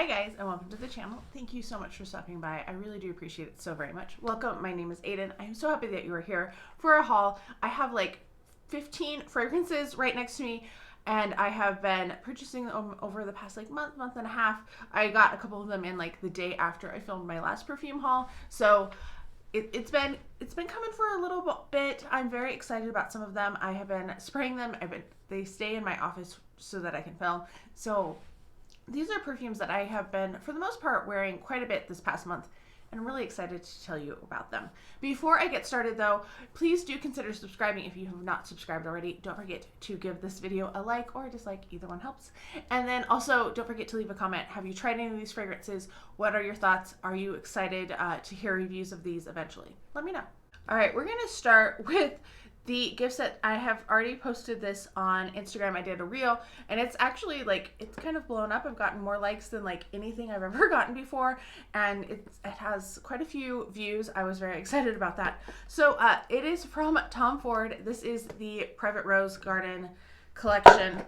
guys, and welcome to the channel. Thank you so much for stopping by. I really do appreciate it so very much. Welcome, my name is Aiden. I'm so happy that you are here for a haul. I have like 15 fragrances right next to me, and I have been purchasing them over the past like month and a half. I got a couple of them in like the day after I filmed my last perfume haul, so it's been coming for a little bit. I'm very excited about some of them. I have been spraying them. They stay in my office so that I can film. So these are perfumes that I have been, for the most part, wearing quite a bit this past month, and I'm really excited to tell you about them. Before I get started though, please do consider subscribing if you have not subscribed already. Don't forget to give this video a like or a dislike, either one helps. And then also don't forget to leave a comment. Have you tried any of these fragrances? What are your thoughts? Are you excited to hear reviews of these eventually? Let me know. All right, we're gonna start with the gift set. I have already posted this on Instagram. I did a reel, and it's actually like, it's kind of blown up. I've gotten more likes than like anything I've ever gotten before, and it has quite a few views. I was very excited about that. So it is from Tom Ford. This is the Private Rose Garden collection.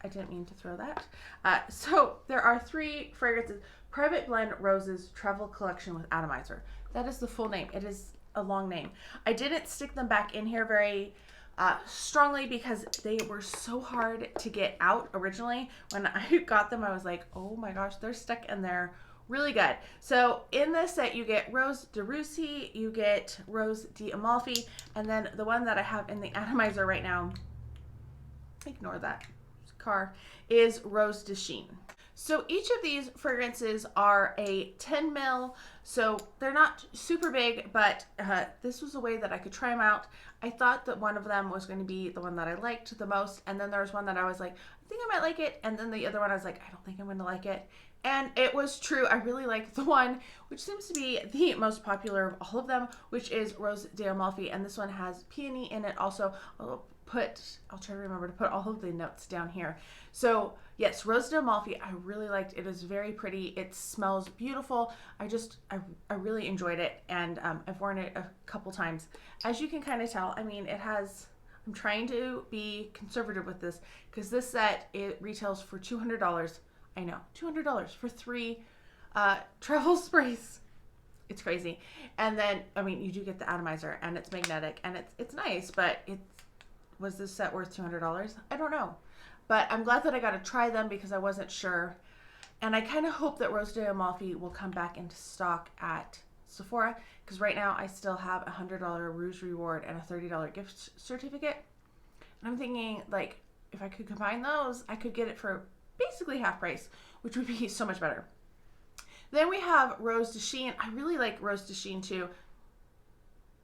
I didn't mean to throw that. So there are 3 fragrances. Private Blend Roses Travel Collection with Atomizer. That is the full name. It is a long name. I didn't stick them back in here very strongly because they were so hard to get out originally. When I got them, I was like, oh my gosh, they're stuck in there really good. So in this set, you get Rose de Russie, you get Rose d'Amalfi, and then the one that I have in the atomizer right now, ignore that car, is Rose de Chine. So each of these fragrances are a 10 ml, so they're not super big, but this was a way that I could try them out. I thought that one of them was going to be the one that I liked the most, and then there was one that I was like, I think I might like it, and then the other one I was like, I don't think I'm going to like it. And it was true. I really like the one which seems to be the most popular of all of them, which is Rose d'Amalfi, and this one has peony in it also. I'll try to remember to put all of the notes down here. So yes, Rose d'Amalfi, I really liked. It is very pretty. It smells beautiful. I really enjoyed it, and I've worn it a couple times. As you can kind of tell, I mean, I'm trying to be conservative with this because this set, it retails for $200. I know, $200 for 3 travel sprays. It's crazy. And then, I mean, you do get the atomizer, and it's magnetic, and it's nice, but was this set worth $200? I don't know. But I'm glad that I got to try them because I wasn't sure. And I kind of hope that Rose d'Amalfi will come back into stock at Sephora, because right now I still have a $100 Rouge reward and a $30 gift certificate. And I'm thinking, like, if I could combine those, I could get it for basically half price, which would be so much better. Then we have Rose de Chine. I really like Rose de Chine too.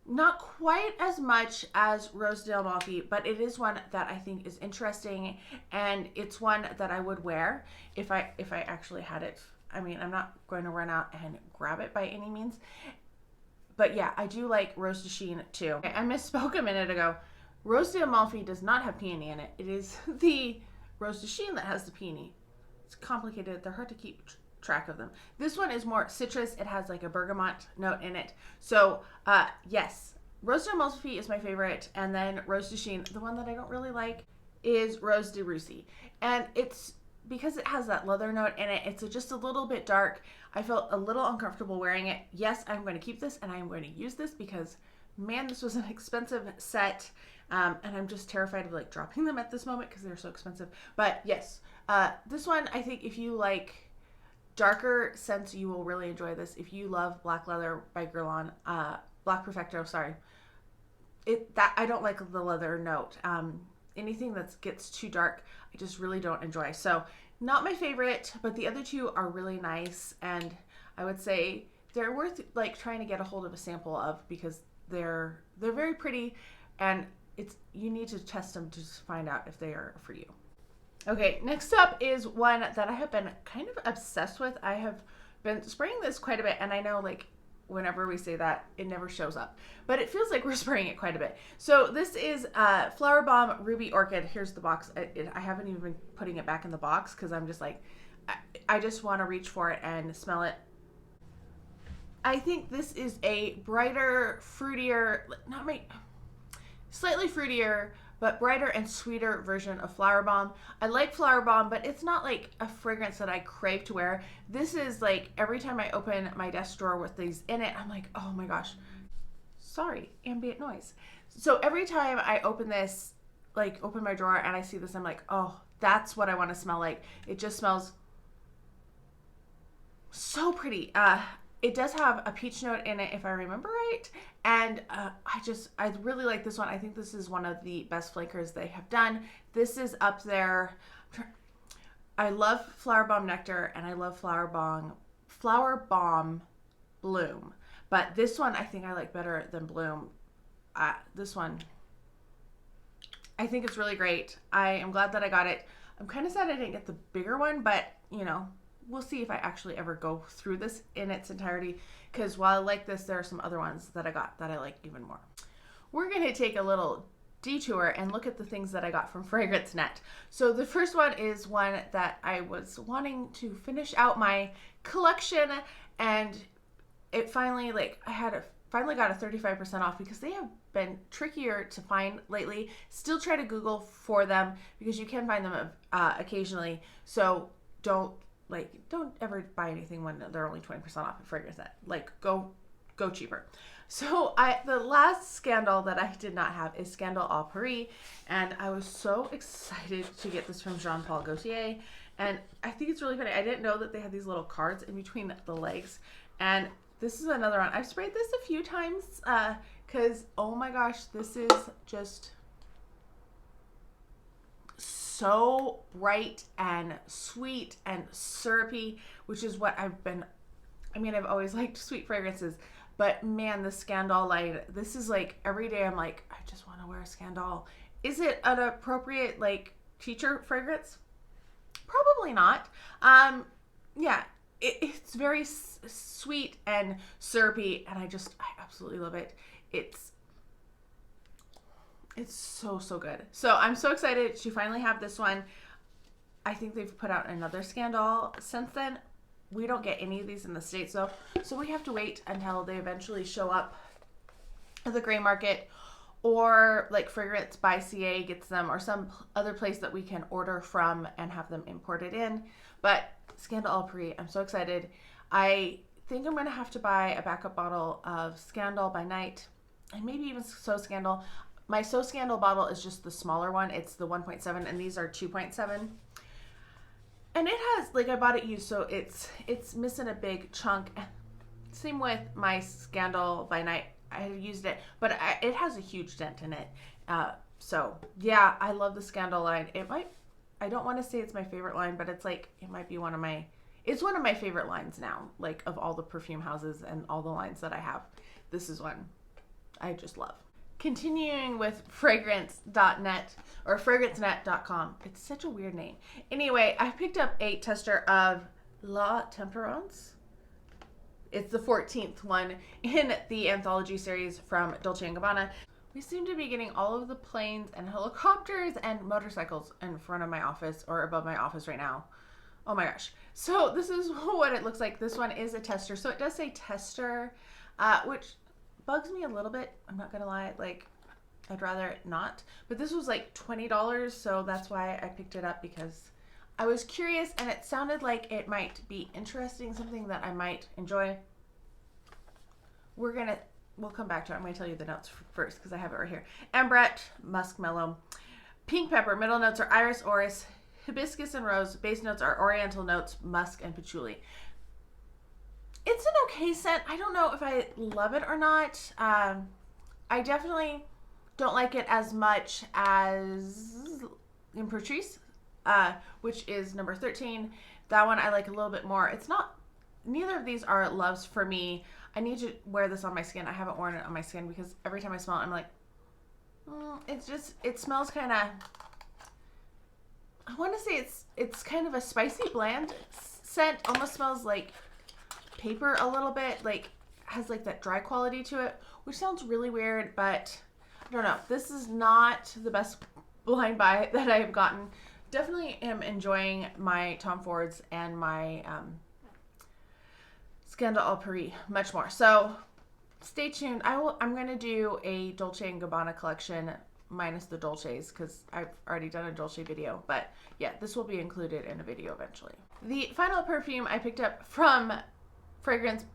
Not quite as much as Rose d'Amalfi, but it is one that I think is interesting, and it's one that I would wear if I actually had it. I mean, I'm not going to run out and grab it by any means, but yeah, I do like Rose de Chine too. I misspoke a minute ago. Rose d'Amalfi does not have peony in it. It is the Rose de Chine that has the peony. It's complicated. They're hard to keep track of them. This one is more citrus. It has like a bergamot note in it. So yes, Rose d'Amalfi is my favorite, and then Rose de Chine, the one that I don't really like, is Rose de Russie, and it's because it has that leather note in it. It's just a little bit dark. I felt a little uncomfortable wearing it. Yes, I'm going to keep this, and I'm going to use this because, man, this was an expensive set, and I'm just terrified of like dropping them at this moment because they're so expensive. But yes, this one, I think if you like darker scents, you will really enjoy this. If you love Black Leather by Guerlain, Black Perfecto, sorry. I don't like the leather note. Anything that gets too dark, I just really don't enjoy. So not my favorite, but the other 2 are really nice, and I would say they're worth like trying to get a hold of a sample of because they're very pretty, and you need to test them to find out if they are for you. Okay, next up is one that I have been kind of obsessed with. I have been spraying this quite a bit, and I know like whenever we say that, it never shows up, but it feels like we're spraying it quite a bit. So this is Flowerbomb Ruby Orchid. Here's the box. I haven't even been putting it back in the box because I'm just like, I just want to reach for it and smell it. I think this is a brighter, fruitier, slightly fruitier but brighter and sweeter version of Flowerbomb. I like Flowerbomb, but it's not like a fragrance that I crave to wear. This is like every time I open my desk drawer with these in it, I'm like, oh my gosh. Sorry, ambient noise. So every time I open this, like open my drawer and I see this, I'm like, oh, that's what I want to smell like. It just smells so pretty. It does have a peach note in it, if I remember right. And I really like this one. I think this is one of the best flankers they have done. This is up there. I love Flowerbomb Nectar and I love Flowerbomb Bloom. But this one I think I like better than Bloom. This one, I think it's really great. I am glad that I got it. I'm kind of sad I didn't get the bigger one, but you know, we'll see if I actually ever go through this in its entirety, because while I like this, there are some other ones that I got that I like even more. We're going to take a little detour and look at the things that I got from FragranceNet. So the first one is one that I was wanting to finish out my collection, and it finally, like, finally got a 35% off because they have been trickier to find lately. Still try to Google for them because you can find them occasionally. So don't ever buy anything when they're only 20% off at FragranceNet. Like, go cheaper. So the last Scandal that I did not have is Scandal Au Paris, and I was so excited to get this from Jean Paul Gaultier. And I think it's really funny. I didn't know that they had these little cards in between the legs, and this is another one. I've sprayed this a few times because, oh my gosh, this is just so bright and sweet and syrupy, which is what I've always liked sweet fragrances, but man, the Scandal line, this is like every day I'm like, I just want to wear a Scandal. Is it an appropriate like teacher fragrance? Probably not. Yeah, it's very sweet and syrupy, and I absolutely love it. It's so good. So I'm so excited to finally have this one. I think they've put out another Scandal since then. We don't get any of these in the States though, so we have to wait until they eventually show up at the gray market, or like Fragrance by CA gets them, or some other place that we can order from and have them imported in. But Scandal Au Paris, I'm so excited. I think I'm going to have to buy a backup bottle of Scandal by night, and maybe even So Scandal. My So Scandal bottle is just the smaller one. It's the 1.7, and these are 2.7. And it has, like, I bought it used, so it's missing a big chunk. Same with my Scandal by night. I have used it, but it has a huge dent in it. So yeah, I love the Scandal line. I don't want to say it's my favorite line, but it's like, it might be it's one of my favorite lines now, like of all the perfume houses and all the lines that I have. This is one I just love. Continuing with fragrance.net or fragrancenet.com. It's such a weird name. Anyway, I picked up a tester of La Temperance. It's the 14th one in the anthology series from Dolce & Gabbana. We seem to be getting all of the planes and helicopters and motorcycles in front of my office or above my office right now. Oh my gosh. So this is what it looks like. This one is a tester. So it does say tester, which bugs me a little bit. I'm not going to lie. Like, I'd rather it not. But this was like $20, so that's why I picked it up, because I was curious and it sounded like it might be interesting, something that I might enjoy. We'll come back to it. I'm going to tell you the notes first because I have it right here. Ambrette, musk mellow. Pink pepper, middle notes are iris, orris, hibiscus, and rose. Base notes are oriental notes, musk, and patchouli. It's an okay scent. I don't know if I love it or not. I definitely don't like it as much as Imperatrice, which is number 13. That one I like a little bit more. Neither of these are loves for me. I need to wear this on my skin. I haven't worn it on my skin because every time I smell it, I'm like, it smells kind of, I want to say it's kind of a spicy, bland scent. Almost smells like paper a little bit, like has like that dry quality to it, which sounds really weird, but I don't know. This is not the best blind buy that I've gotten. Definitely am enjoying my Tom Fords and my Scandal Au Paris much more. So stay tuned. I'm going to do a Dolce & Gabbana collection minus the Dolces because I've already done a Dolce video. But yeah, this will be included in a video eventually. The final perfume I picked up from Fragrance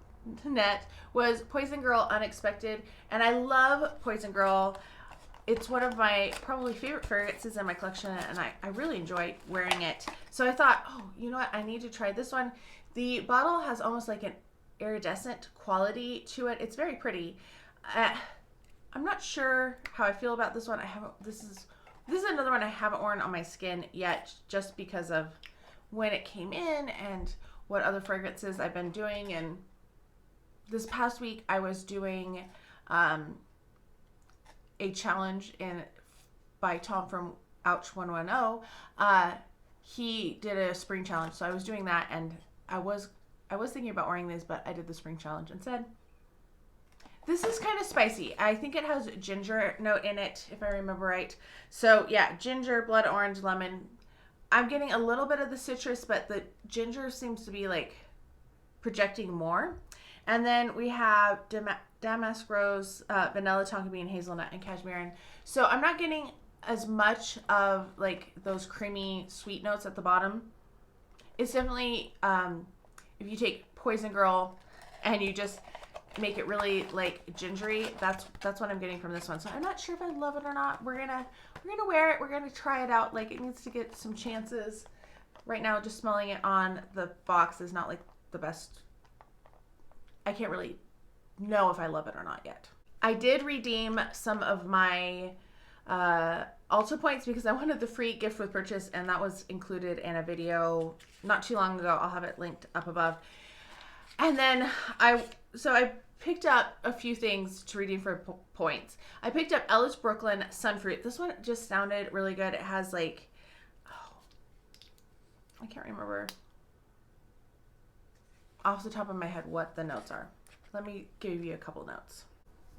Net was Poison Girl Unexpected, and I love Poison Girl. It's one of my probably favorite fragrances in my collection, and I really enjoy wearing it. So I thought, oh, you know what? I need to try this one. The bottle has almost like an iridescent quality to it. It's very pretty. I'm not sure how I feel about this one. This is another one I haven't worn on my skin yet, just because of when it came in and what other fragrances I've been doing. And this past week I was doing a challenge by Tom from Ouch 110. He did a spring challenge, so I was doing that, and I was thinking about wearing these, but I did the spring challenge instead. This is kind of spicy. I think it has ginger note in it, if I remember right. So yeah, ginger, blood orange, lemon. I'm getting a little bit of the citrus, but the ginger seems to be like projecting more. And then we have damask rose, vanilla, tonka bean, hazelnut, and cashmere. So I'm not getting as much of like those creamy sweet notes at the bottom. It's definitely, if you take Poison Girl and you just make it really like gingery, that's what I'm getting from this one. So I'm not sure if I love it or not. We're gonna wear it. We're gonna try it out. Like, it needs to get some chances. Right now, just smelling it on the box is not like the best. I can't really know if I love it or not yet. I did redeem some of my Ulta points because I wanted the free gift with purchase, and that was included in a video not too long ago. I'll have it linked up above. And then I picked up a few things to redeem for points. I picked up Ellis Brooklyn Sunfruit. This one just sounded really good. It has like, I can't remember off the top of my head what the notes are. Let me give you a couple notes.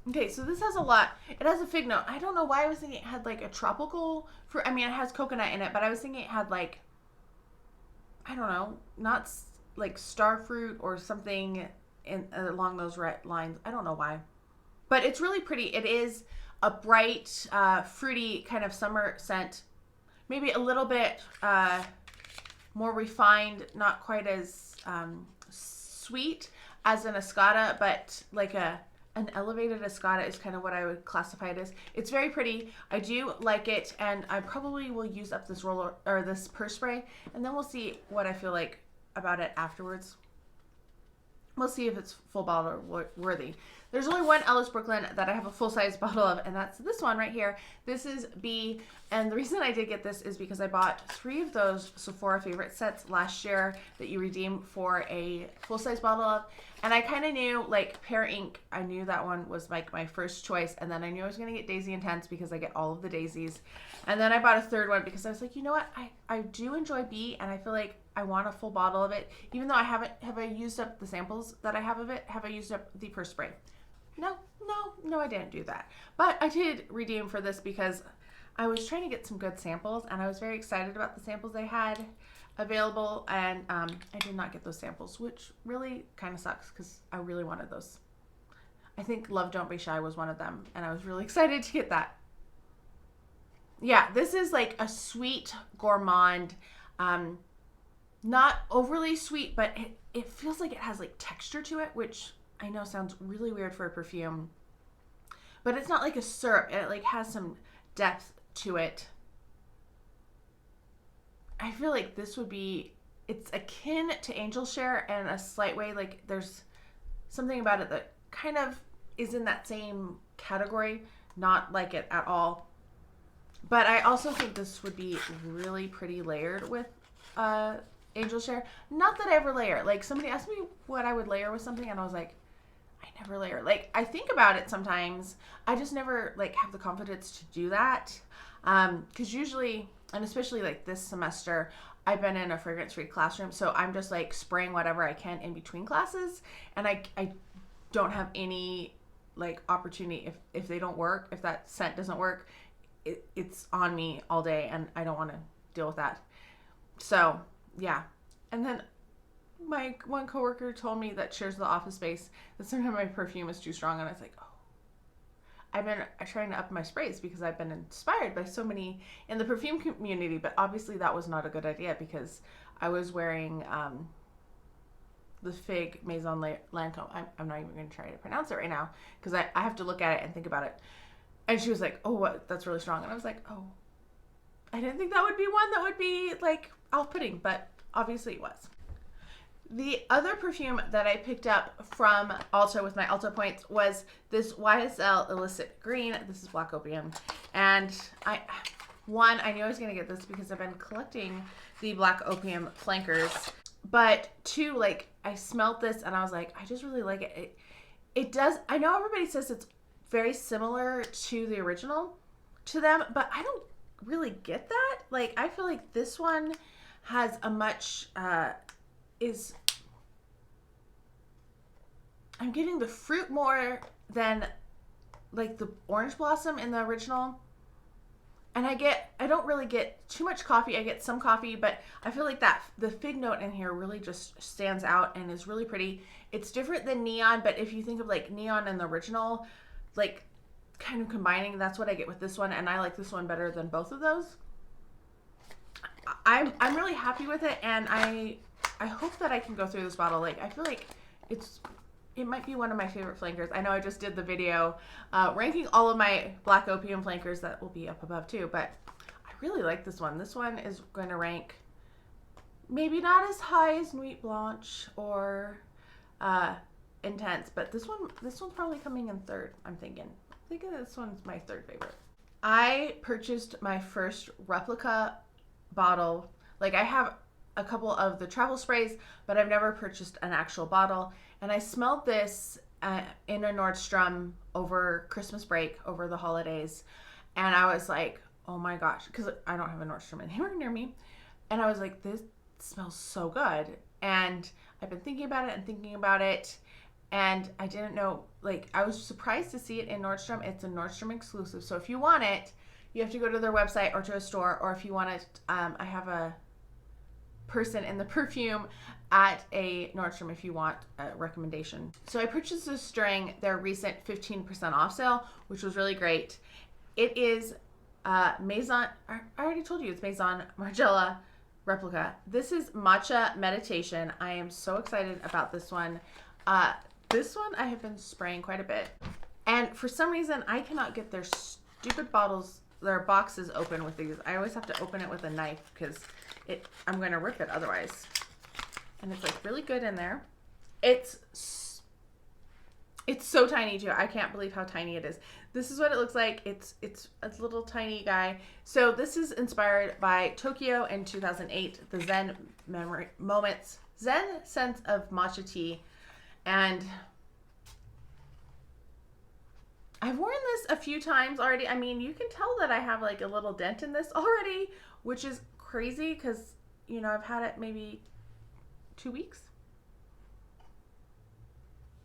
Okay, so this has a lot. It has a fig note. I don't know why I was thinking it had like a tropical fruit. I mean, it has coconut in it, but I was thinking it had like, I don't know, not like star fruit or something along those lines. I don't know why, but it's really pretty. It is a bright, fruity kind of summer scent. Maybe a little bit more refined, not quite as sweet as an Escada, but like an elevated Escada is kind of what I would classify it as. It's very pretty. I do like it, and I probably will use up this roller or this purse spray, and then we'll see what I feel like about it afterwards. We'll see if it's full bottle worthy. There's only one Ellis Brooklyn that I have a full-size bottle of, and that's this one right here. This is B, and the reason I did get this is because I bought 3 of those Sephora favorite sets last year that you redeem for a full-size bottle of, and I kind of knew, like, Pear Ink, I knew that one was like my first choice, and then I knew I was going to get Daisy Intense because I get all of the daisies, and then I bought a third one because I was like, you know what, I do enjoy B, and I feel like I want a full bottle of it, even though have I used up the samples that I have of it? Have I used up the purse spray? No, I didn't do that. But I did redeem for this because I was trying to get some good samples, and I was very excited about the samples they had available, and I did not get those samples, which really kind of sucks because I really wanted those. I think Love Don't Be Shy was one of them, and I was really excited to get that. Yeah, this is like a sweet gourmand, not overly sweet, but it feels like it has like texture to it, which I know sounds really weird for a perfume, but it's not like a syrup. It like has some depth to it. I feel like this would be, it's akin to Angel Share in a slight way. Like there's something about it that kind of is in that same category, not like it at all. But I also think this would be really pretty layered with Angel Share. Not that I ever layer. Like somebody asked me what I would layer with something, and I was like, I never layer. Like I think about it sometimes. I just never like have the confidence to do that. Because usually, and especially like this semester, I've been in a fragrance-free classroom, so I'm just like spraying whatever I can in between classes, and I don't have any like opportunity if they don't work, if that scent doesn't work, it's on me all day, and I don't want to deal with that. So yeah. And then my one coworker told me that shares the office space that sometimes my perfume is too strong, and I was like, oh, I've been trying to up my sprays because I've been inspired by so many in the perfume community, but obviously that was not a good idea because I was wearing the Fig Maison Lancome. I'm not even going to try to pronounce it right now because I have to look at it and think about it. And she was like, oh, what? That's really strong. And I was like, oh, I didn't think that would be one that would be like off-putting, but obviously it was. The other perfume that I picked up from Ulta with my Ulta points was this YSL Illicit Green. This is Black Opium. And I knew I was going to get this because I've been collecting the Black Opium flankers. But two, like, I smelled this and I was like, I just really like it. It does, I know everybody says it's very similar to the original to them, but I don't really get that. Like, I feel like this one has a much, I'm getting the fruit more than like the orange blossom in the original. And I don't really get too much coffee. I get some coffee, but I feel like that the fig note in here really just stands out and is really pretty. It's different than neon, but if you think of like neon and the original, like kind of combining, that's what I get with this one. And I like this one better than both of those. I'm really happy with it. And I hope that I can go through this bottle. Like, I feel like it might be one of my favorite flankers. I know I just did the video ranking all of my Black Opium flankers that will be up above too, but I really like this one. This one is going to rank maybe not as high as Nuit Blanche or Intense, but this one's probably coming in third, I'm thinking. I think this one's my third favorite. I purchased my first Replica bottle. Like, I have a couple of the travel sprays, but I've never purchased an actual bottle. And I smelled this in a Nordstrom over Christmas break, over the holidays. And I was like, oh my gosh, because I don't have a Nordstrom anywhere near me. And I was like, this smells so good. And I've been thinking about it and thinking about it. And I didn't know, like, I was surprised to see it in Nordstrom. It's a Nordstrom exclusive. So if you want it, you have to go to their website or to a store. Or if you want it, I have a person in the perfume at a Nordstrom if you want a recommendation. So I purchased this during their recent 15% off sale, which was really great. It is Maison, I already told you it's Maison Margiela Replica. This is Matcha Meditation. I am so excited about this one. This one I have been spraying quite a bit. And for some reason, I cannot get their stupid bottles, their boxes open with these. I always have to open it with a knife because I'm going to rip it otherwise. And it's like really good in there. It's so tiny too. I can't believe how tiny it is. This is what it looks like. It's a little tiny guy. So this is inspired by Tokyo in 2008, the Zen memory moments, Zen sense of matcha tea. And I've worn this a few times already. I mean, you can tell that I have like a little dent in this already, which is crazy because, you know, I've had it maybe 2 weeks.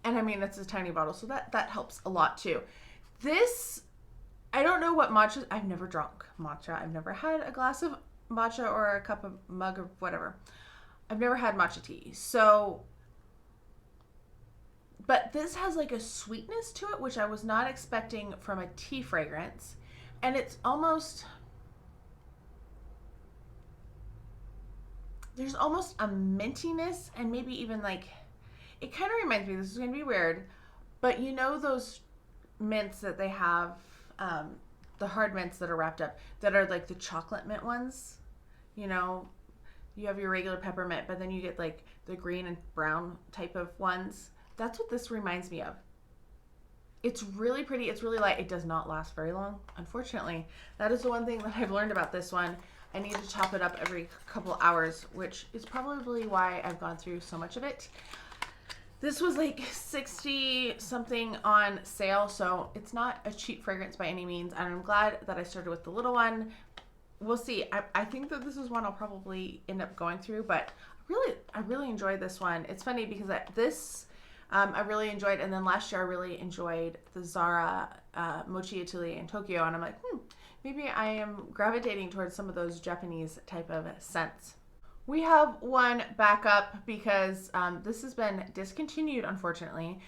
And I mean, it's a tiny bottle, so that helps a lot too. This, I don't know what matcha, I've never drunk matcha. I've never had a glass of matcha or a cup of mug or whatever. I've never had matcha tea. So, but this has like a sweetness to it, which I was not expecting from a tea fragrance. And it's almost, there's almost a mintiness and maybe even like, it kind of reminds me, this is going to be weird, but you know those mints that they have, the hard mints that are wrapped up, that are like the chocolate mint ones? You know, you have your regular peppermint, but then you get like the green and brown type of ones. That's what this reminds me of. It's really pretty. It's really light. It does not last very long, unfortunately. That is the one thing that I've learned about this one. I need to top it up every couple hours, which is probably why I've gone through so much of it. This was like 60 something on sale, so it's not a cheap fragrance by any means, and I'm glad that I started with the little one. We'll see. I think that this is one I'll probably end up going through, but I really enjoyed this one. It's funny because I really enjoyed, and then last year I really enjoyed the Zara Mochi Atelier in Tokyo, and I'm like, maybe I am gravitating towards some of those Japanese type of scents. We have one backup because this has been discontinued, unfortunately,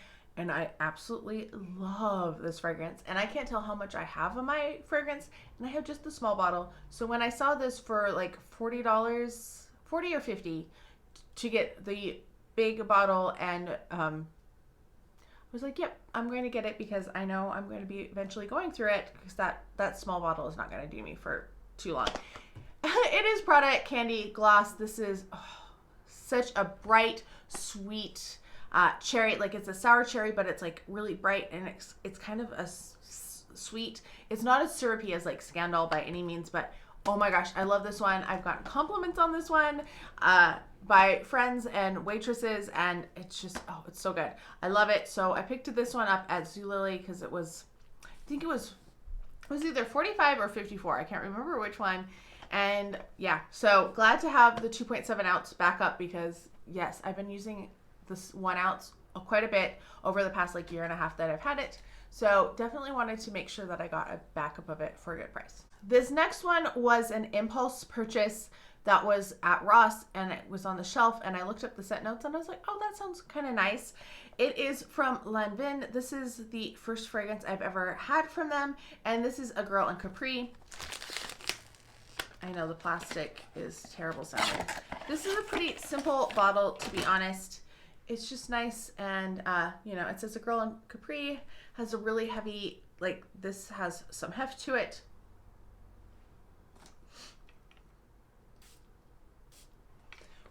and I absolutely love this fragrance. And I can't tell how much I have of my fragrance, and I have just the small bottle. So when I saw this for like $40, 40 or 50 to get the big bottle, and I was like, yep, I'm going to get it because I know I'm going to be eventually going through it, because that small bottle is not going to do me for too long. It is Prada Candy Gloss. This is such a bright, sweet cherry. Like, it's a sour cherry, but it's like really bright, and it's kind of a sweet. It's not as syrupy as like Scandal by any means, but oh my gosh, I love this one. I've gotten compliments on this one by friends and waitresses, and it's just, oh, it's so good. I love it. So I picked this one up at Zulily because it was, I think it was either 45 or 54. I can't remember which one. And yeah, so glad to have the 2.7 ounce backup, because yes, I've been using this 1 ounce quite a bit over the past like year and a half that I've had it. So definitely wanted to make sure that I got a backup of it for a good price. This next one was an impulse purchase that was at Ross, and it was on the shelf, and I looked up the scent notes and I was like, oh, that sounds kind of nice. It is from Lanvin. This is the first fragrance I've ever had from them, and this is A Girl in Capri. I know the plastic is terrible sounding. This is a pretty simple bottle, to be honest. It's just nice, and you know, it says A Girl in Capri, has a really heavy, like, this has some heft to it.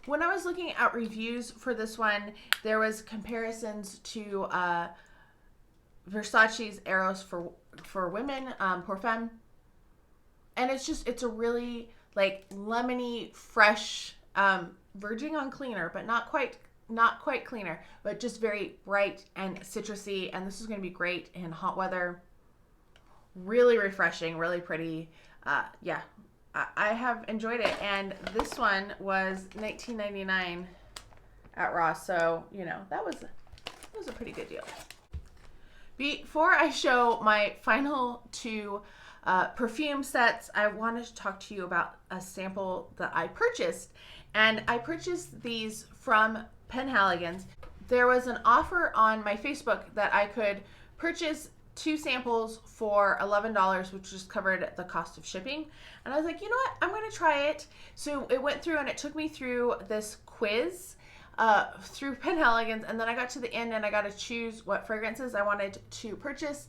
When I was looking at reviews for this one, there was comparisons to Versace's Eros for women, Perfume. And it's a really like lemony, fresh, verging on cleaner, but not quite cleaner, but just very bright and citrusy. And this is going to be great in hot weather. Really refreshing, really pretty. Yeah. I have enjoyed it, and this one was $19.99 at Ross, so you know that was a pretty good deal. Before I show my final two perfume sets, I wanted to talk to you about a sample that I purchased, and I purchased these from Penhaligon's. There was an offer on my Facebook that I could purchase 2 samples for $11, which just covered the cost of shipping. And I was like, you know what? I'm going to try it. So it went through, and it took me through this quiz through Penhaligon's, and then I got to the end and I got to choose what fragrances I wanted to purchase,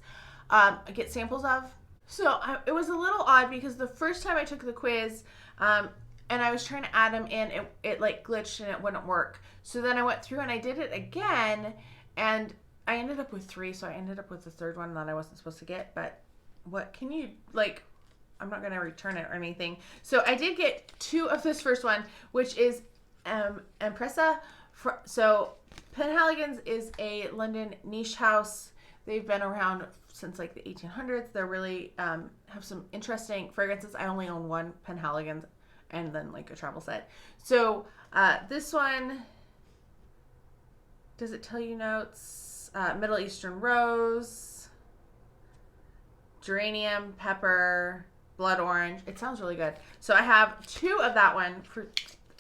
get samples of. So it was a little odd because the first time I took the quiz, and I was trying to add them in, it like glitched and it wouldn't work. So then I went through and I did it again, and I ended up with 3, so I ended up with the third one that I wasn't supposed to get, but what can you, like, I'm not going to return it or anything. So I did get 2 of this first one, which is Empresa. So Penhaligon's is a London niche house. They've been around since like the 1800s. They're really have some interesting fragrances. I only own 1 Penhaligon's and then like a travel set. So this one, does it tell you notes? Middle Eastern rose, geranium, pepper, blood orange. It sounds really good. So I have 2 of that one.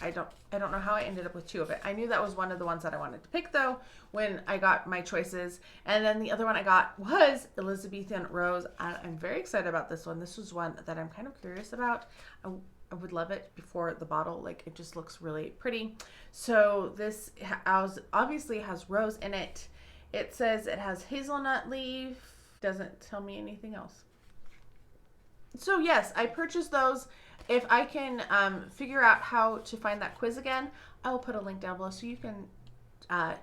I don't know how I ended up with 2 of it. I knew that was one of the ones that I wanted to pick though when I got my choices. And then the other one I got was Elizabethan Rose. I'm very excited about this one. This was one that I'm kind of curious about. I would love it before the bottle. Like, it just looks really pretty. So this obviously has rose in it. It says it has hazelnut leaf. Doesn't tell me anything else. So yes, I purchased those. If I can figure out how to find that quiz again, I will put a link down below so you can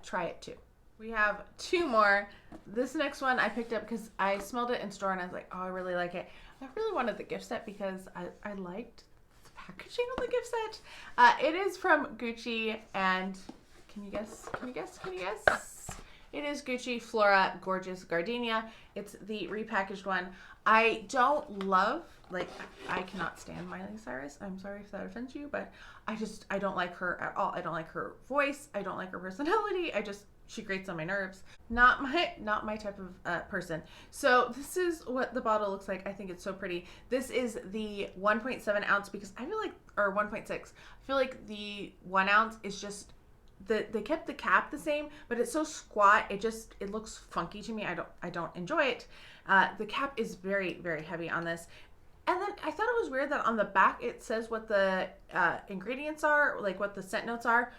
try it too. We have 2 more. This next one I picked up because I smelled it in store and I was like, oh, I really like it. I really wanted the gift set because I liked the packaging on the gift set. It is from Gucci, and can you guess? Can you guess? Can you guess? It is Gucci Flora Gorgeous Gardenia. It's the repackaged one. I don't love, like, I cannot stand Miley Cyrus. I'm sorry if that offends you, but I don't like her at all. I don't like her voice. I don't like her personality. She grates on my nerves. Not my type of person. So this is what the bottle looks like. I think it's so pretty. This is the 1.7 ounce because I feel like, or 1.6. I feel like the 1 ounce is just they kept the cap the same, but it's so squat, it looks funky to me. I don't enjoy it. The cap is very, very heavy on this. And then I thought it was weird that on the back it says what the ingredients are, like what the scent notes are,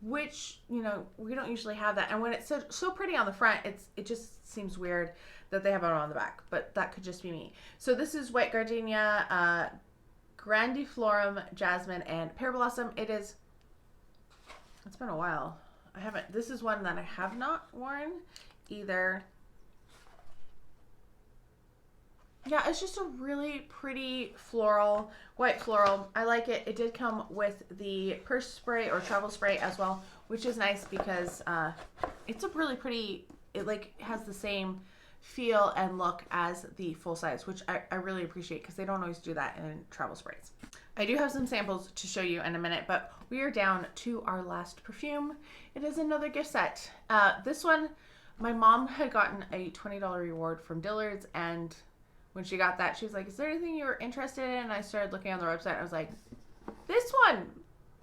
which, you know, we don't usually have that. And when it's so pretty on the front, it just seems weird that they have it on the back, but that could just be me. So this is White Gardenia, Grandiflorum, Jasmine, and Pear Blossom. It's been a while. This is one that I have not worn either. Yeah, it's just a really pretty floral, white floral. I like it. It did come with the purse spray or travel spray as well, which is nice because it's a really pretty, it like has the same feel and look as the full size, which I really appreciate because they don't always do that in travel sprays. I do have some samples to show you in a minute, but we are down to our last perfume. It is another gift set. This one, my mom had gotten a $20 reward from Dillard's, and when she got that, she was like, is there anything you were interested in? And I started looking on their website. I was like, this one.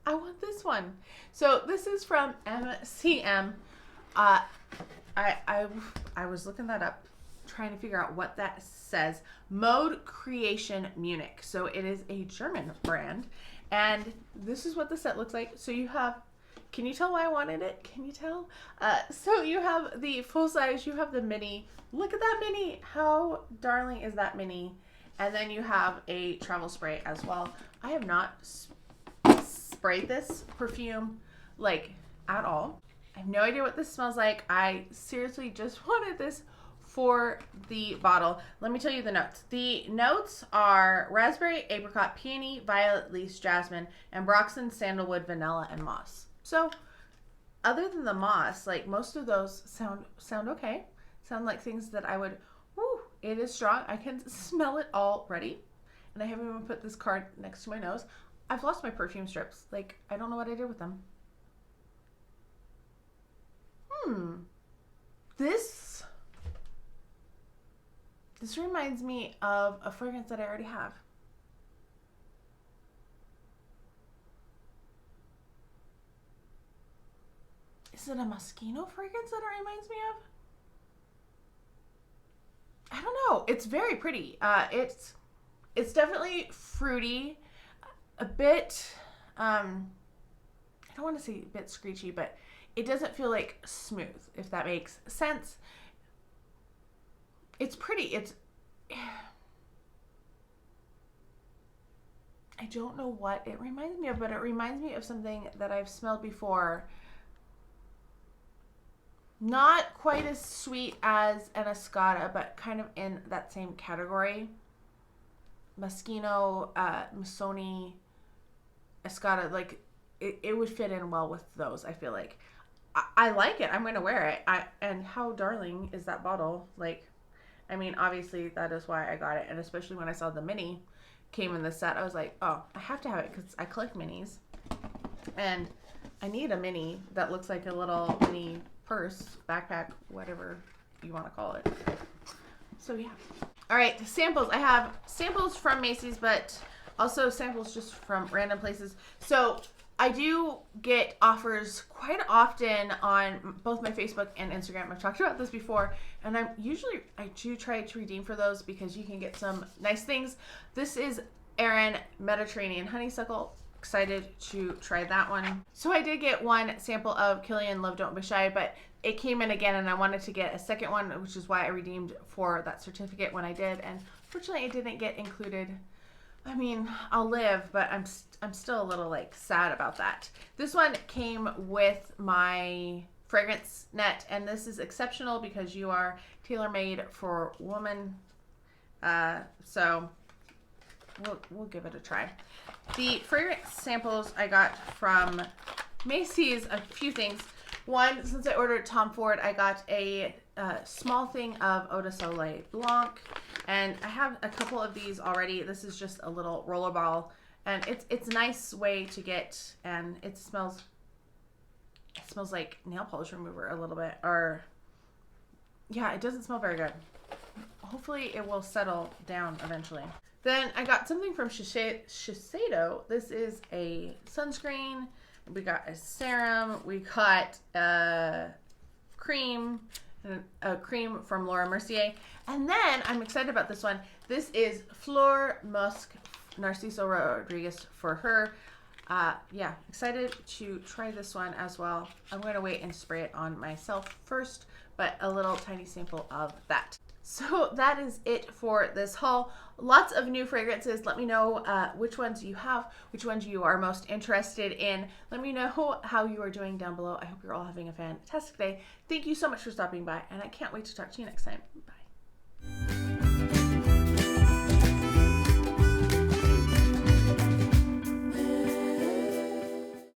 I want this one. So this is from MCM. I was looking that up, trying to figure out what that says. Mode Creation Munich. So it is a German brand. And this is what the set looks like. So you have, can you tell why I wanted it? Can you tell? So you have the full size, you have the mini. Look at that mini. How darling is that mini? And then you have a travel spray as well. I have not sprayed this perfume like at all. I have no idea what this smells like. I seriously just wanted this for the bottle. Let me tell you the notes. The notes are raspberry, apricot, peony, violet, leaf, jasmine, ambroxan, sandalwood, vanilla, and moss. So other than the moss, like most of those sound okay. Sound like things that I would, whoo, it is strong. I can smell it already. And I haven't even put this card next to my nose. I've lost my perfume strips. Like, I don't know what I did with them. This reminds me of a fragrance that I already have. Is it a Moschino fragrance that it reminds me of? I don't know. It's very pretty. It's definitely fruity, a bit, I don't want to say a bit screechy, but it doesn't feel like smooth, if that makes sense. It's pretty. I don't know what it reminds me of, but it reminds me of something that I've smelled before. Not quite as sweet as an Escada, but kind of in that same category. Moschino, Missoni, Escada, like it would fit in well with those, I feel like. I like it. I'm going to wear it. And how darling is that bottle? Like, I mean, obviously that is why I got it. And especially when I saw the mini came in the set, I was like, oh, I have to have it because I collect minis. And I need a mini that looks like a little mini purse, backpack, whatever you want to call it. So yeah. All right, samples. I have samples from Macy's, but also samples just from random places. So I do get offers quite often on both my Facebook and Instagram. I've talked about this before, and I do try to redeem for those because you can get some nice things. This is Erin Mediterranean Honeysuckle. Excited to try that one. So I did get one sample of Killian Love Don't Be Shy, but it came in again and I wanted to get a second one, which is why I redeemed for that certificate when I did, and fortunately it didn't get included. I mean, I'll live, but I'm still a little like sad about that. This one came with my fragrance net, and this is exceptional because you are tailor-made for woman. So we'll give it a try. The fragrance samples I got from Macy's, a few things. One, since I ordered Tom Ford, I got a small thing of Eau de Soleil Blanc, and I have a couple of these already. This is just a little rollerball, and it's a nice way to get, and it smells like nail polish remover a little bit, or yeah, it doesn't smell very good. Hopefully it will settle down eventually. Then I got something from Shiseido. This is a sunscreen. We got a serum. We got a cream from Laura Mercier. And then I'm excited about this one. This is Fleur Musc Narciso Rodriguez for her. Yeah, excited to try this one as well. I'm going to wait and spray it on myself first, but a little tiny sample of that. So that is it for this haul. Lots of new fragrances. Let me know which ones you have, which ones you are most interested in. Let me know how you are doing down below. I hope you're all having a fantastic day. Thank you so much for stopping by, and I can't wait to talk to you next time. Bye.